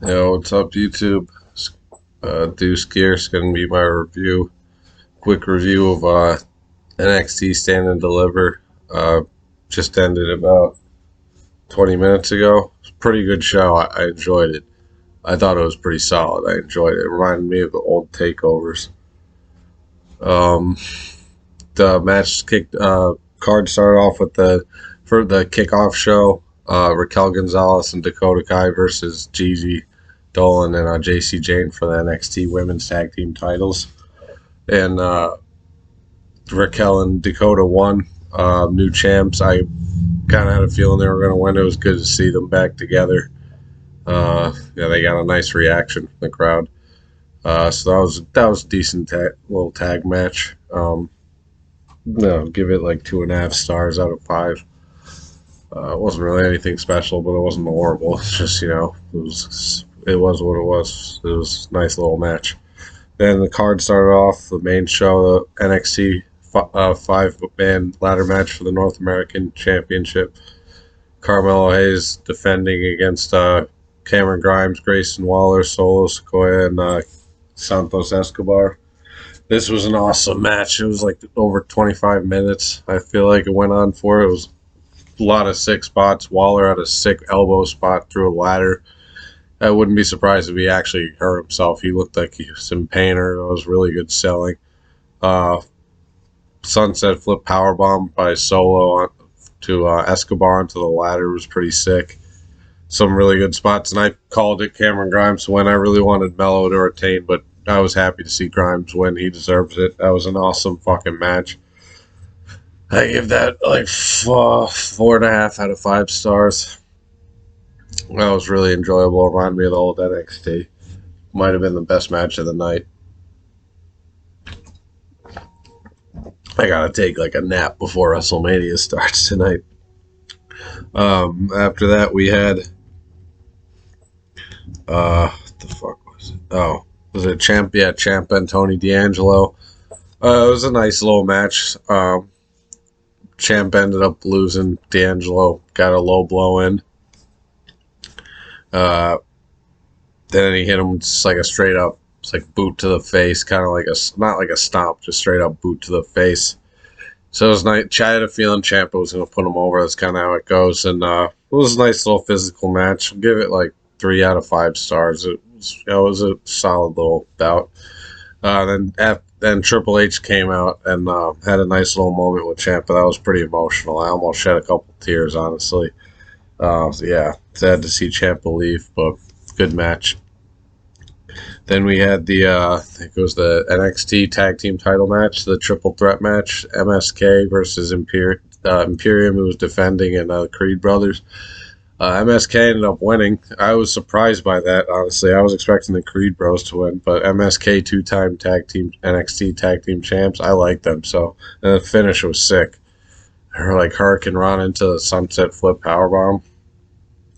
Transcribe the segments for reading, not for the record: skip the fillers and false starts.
Yo, what's up, YouTube? Deuce Gear's gonna be my review. Quick review of NXT Stand and Deliver. Just ended about 20 minutes ago. It's a pretty good show. I enjoyed it. I thought it was pretty solid. I enjoyed it. It reminded me of the old takeovers. Um, the match card started off with for the kickoff show. Raquel Gonzalez and Dakota Kai versus Gigi Dolan and JC Jane for the NXT Women's Tag Team titles. And Raquel and Dakota won. New champs. I kind of had a feeling they were going to win. It was good to see them back together. Yeah, they got a nice reaction from the crowd. So that was a decent little tag match. No, give it like 2.5 stars out of 5. It wasn't really anything special, but it wasn't horrible. It's just it was what it was. It was a nice little match. Then the card started off the main show, the NXT 5-man ladder match for the North American Championship. Carmelo Hayes defending against Cameron Grimes, Grayson Waller, Solo Sikoa, and Santos Escobar. This was an awesome match. It was like over 25 minutes. I feel like it went on for. It was a lot of sick spots. Waller had a sick elbow spot through a ladder. I wouldn't be surprised if he actually hurt himself. He looked like he was in pain, or it was really good selling. Sunset flip powerbomb by Solo to Escobar onto the ladder was pretty sick. Some really good spots, and I called it Cameron Grimes to win. I really wanted Melo to retain, but I was happy to see Grimes win. He deserves it. That was an awesome fucking match. I give that like 4.5 out of 5 stars. That was really enjoyable. It reminded me of the old NXT. Might have been the best match of the night. I gotta take like a nap before WrestleMania starts tonight. After that, we had what the fuck was it? Oh, was it Ciampa? Yeah, Ciampa and Tony D'Angelo. It was a nice little match. Ciampa ended up losing. D'Angelo got a low blow in. Then he hit him just like a straight up, it's like boot to the face, kind of like not like a stomp, just straight up boot to the face. So it was nice. I had a feeling Ciampa was going to put him over. That's kind of how it goes. And it was a nice little physical match. I'll give it like 3 out of 5 stars. It was a solid little bout. Then Triple H came out and had a nice little moment with Ciampa. That was pretty emotional. I almost shed a couple tears, honestly. So yeah, sad to see Ciampa leave, but good match. Then we had I think it was the NXT Tag Team title match, the triple threat match, MSK versus Imperium, who was defending, and the Creed brothers. MSK ended up winning. I was surprised by that, honestly. I was expecting the Creed bros to win, but MSK 2-time NXT Tag Team champs, I like them. So, and the finish was sick. Her like Hurricane Run into the Sunset Flip Powerbomb.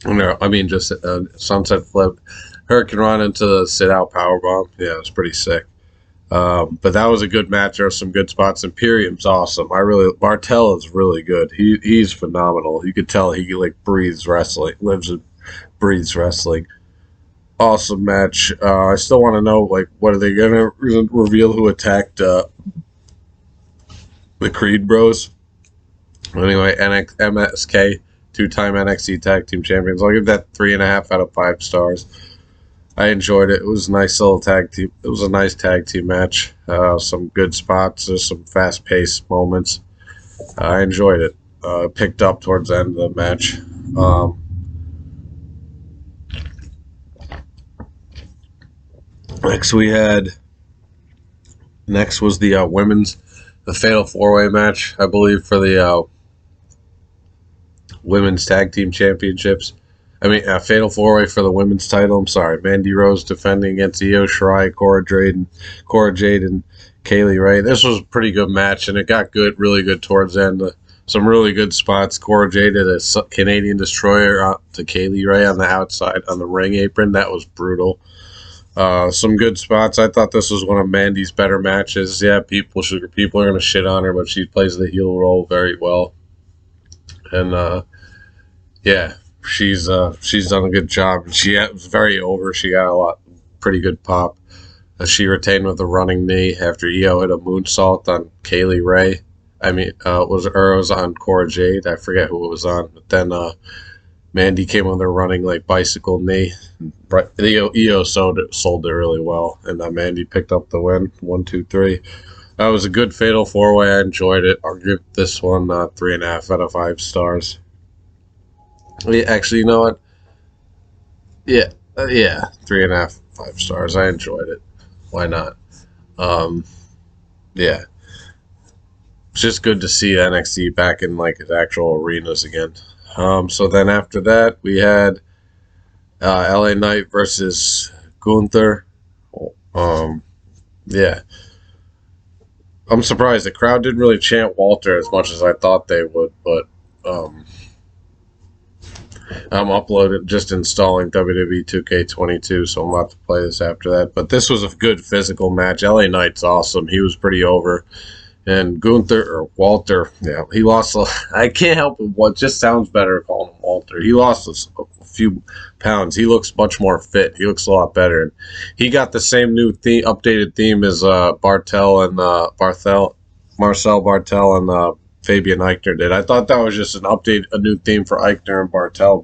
No, I mean just Sunset Flip. Hurricane Run into the sit-out powerbomb. Yeah, it was pretty sick. But that was a good match. There were some good spots. Imperium's awesome. Martel is really good. He's phenomenal. You could tell he like breathes wrestling, lives and breathes wrestling. Awesome match. I still want to know, like, what are they gonna reveal who attacked the Creed Bros? Anyway, MSK, 2-time NXT Tag Team Champions. I'll give that 3.5 out of 5 stars. I enjoyed it. It was a nice little tag team. It was a nice tag team match. Some good spots. There's some fast-paced moments. I enjoyed it. Picked up towards the end of the match. Next was the Fatal 4-Way match, I believe, for the Women's Tag Team Championships. Fatal 4-Way for the women's title. I'm sorry. Mandy Rose defending against Io Shirai, Cora, Jade, and Kaylee Ray. This was a pretty good match, and it got really good towards the end. Some really good spots. Cora Jade did a Canadian Destroyer to Kaylee Ray on the outside on the ring apron. That was brutal. Some good spots. I thought this was one of Mandy's better matches. Yeah, people are going to shit on her, but she plays the heel role very well. And yeah. she's done a good job. She was very over. She got pretty good pop. She retained with a running knee after Io hit a moonsault on Kaylee Ray. It was on Cora Jade. I forget who it was on. But then Mandy came on their running bicycle knee. Io sold it really well, and Mandy picked up the win. 1, 2, 3. That was a good fatal 4-way. I enjoyed it. I'll give this one 3.5 out of 5 stars. Actually, you know what? Yeah, 3.5, 5 stars. I enjoyed it. Why not? Yeah. It's just good to see NXT back in its actual arenas again. So then after that, we had LA Knight versus Gunther. Yeah. I'm surprised the crowd didn't really chant Walter as much as I thought they would, but I'm just installing WWE 2K22, so I'm about to play this after that. But this was a good physical match. LA Knight's awesome. He was pretty over. And Walter, yeah, he lost. I can't help it. What just sounds better calling him Walter. He lost a few pounds. He looks much more fit. He looks a lot better. And he got the same new updated theme as Marcel Bartel and Fabian Eichner did. I thought that was just a new theme for Eichner and Bartel,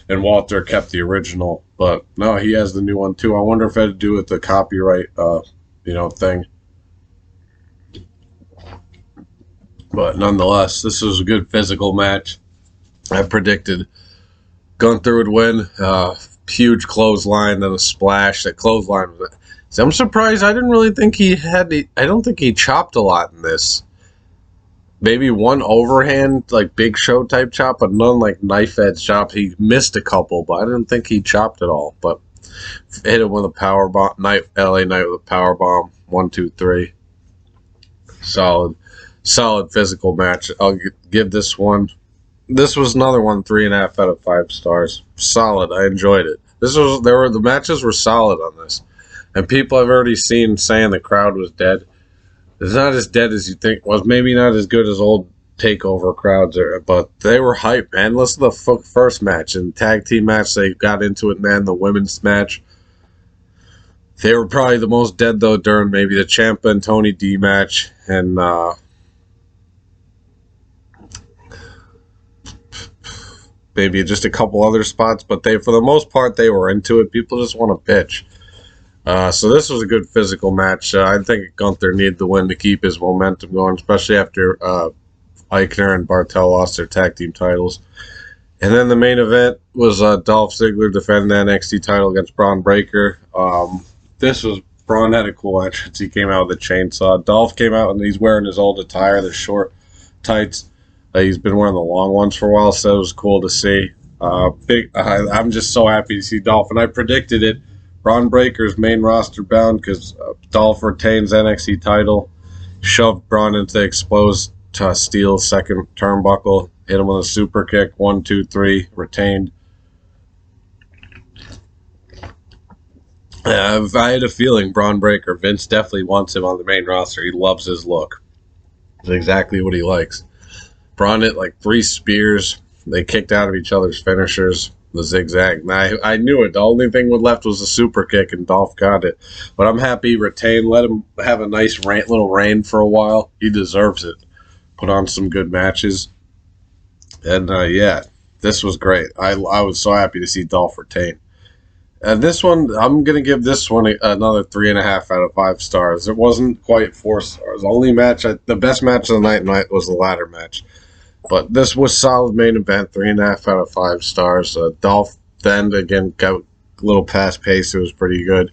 and Walter kept the original. But no, he has the new one too. I wonder if it had to do with the copyright, thing. But nonetheless, this was a good physical match. I predicted Gunther would win. Huge clothesline, then a splash. That clothesline was. I'm surprised. I didn't really think I don't think he chopped a lot in this. Maybe one overhand, Big Show type chop, but none knife edge chop. He missed a couple, but I didn't think he chopped at all. But hit him with a power bomb. LA Knight with a power bomb. 1, 2, 3. Solid physical match. I'll give this one. This was another one, 3.5 out of 5 stars. Solid. I enjoyed it. The matches were solid on this, and people I've already seen saying the crowd was dead. It's not as dead as you think it was. Maybe not as good as old takeover crowds are, but they were hype, man. Listen to the first match and tag team match. They got into it, man. The women's match. They were probably the most dead though during maybe the Ciampa and Tony D match, and maybe just a couple other spots, but for the most part, they were into it. People just want to pitch. So this was a good physical match. I think Gunther needed the win to keep his momentum going, especially after Eichner and Bartel lost their tag team titles. And then the main event was Dolph Ziggler defending the NXT title against Braun Breaker. Braun had a cool entrance. He came out with a chainsaw. Dolph came out and he's wearing his old attire, the short tights. He's been wearing the long ones for a while, so it was cool to see. I'm just so happy to see Dolph, and I predicted it. Braun Breaker's main roster bound because Dolph retains NXT title, shoved Braun into the exposed steel second turnbuckle, hit him with a super kick, 1, 2, 3, retained. I had a feeling Braun Breaker, Vince definitely wants him on the main roster. He loves his look. It's exactly what he likes. Braun hit 3 spears. They kicked out of each other's finishers, the zigzag. And I knew it. The only thing left was a super kick, and Dolph got it. But I'm happy he retained. Let him have a nice little reign for a while. He deserves it. Put on some good matches. And, this was great. I was so happy to see Dolph retain. And this one, I'm going to give this one another 3.5 out of 5 stars. It wasn't quite 4 stars. The best match of the night was the ladder match. But this was solid main event, 3.5 out of 5 stars. Dolph then, again, got a little fast pace. It was pretty good.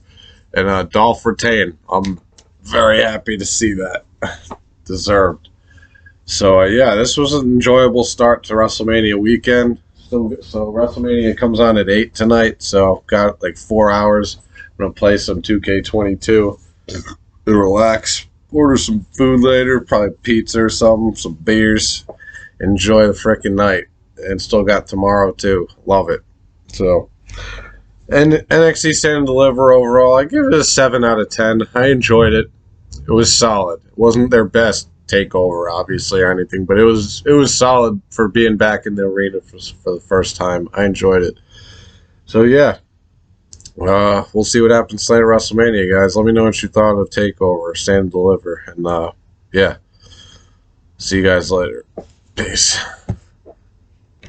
And Dolph retained. I'm very happy to see that. Deserved. So, this was an enjoyable start to WrestleMania weekend. So WrestleMania comes on at 8 tonight, so got 4 hours. I'm going to play some 2K22 and relax. Order some food later, probably pizza or something, some beers. Enjoy the freaking night. And still got tomorrow, too. Love it. So, and NXT Stand Deliver overall, I give it a 7 out of 10. I enjoyed it. It was solid. It wasn't their best takeover, obviously, or anything, but it was solid for being back in the arena for the first time. I enjoyed it. So yeah, we'll see what happens tonight at WrestleMania, guys. Let me know what you thought of Takeover, Stand and Deliver, and yeah, see you guys later. Peace.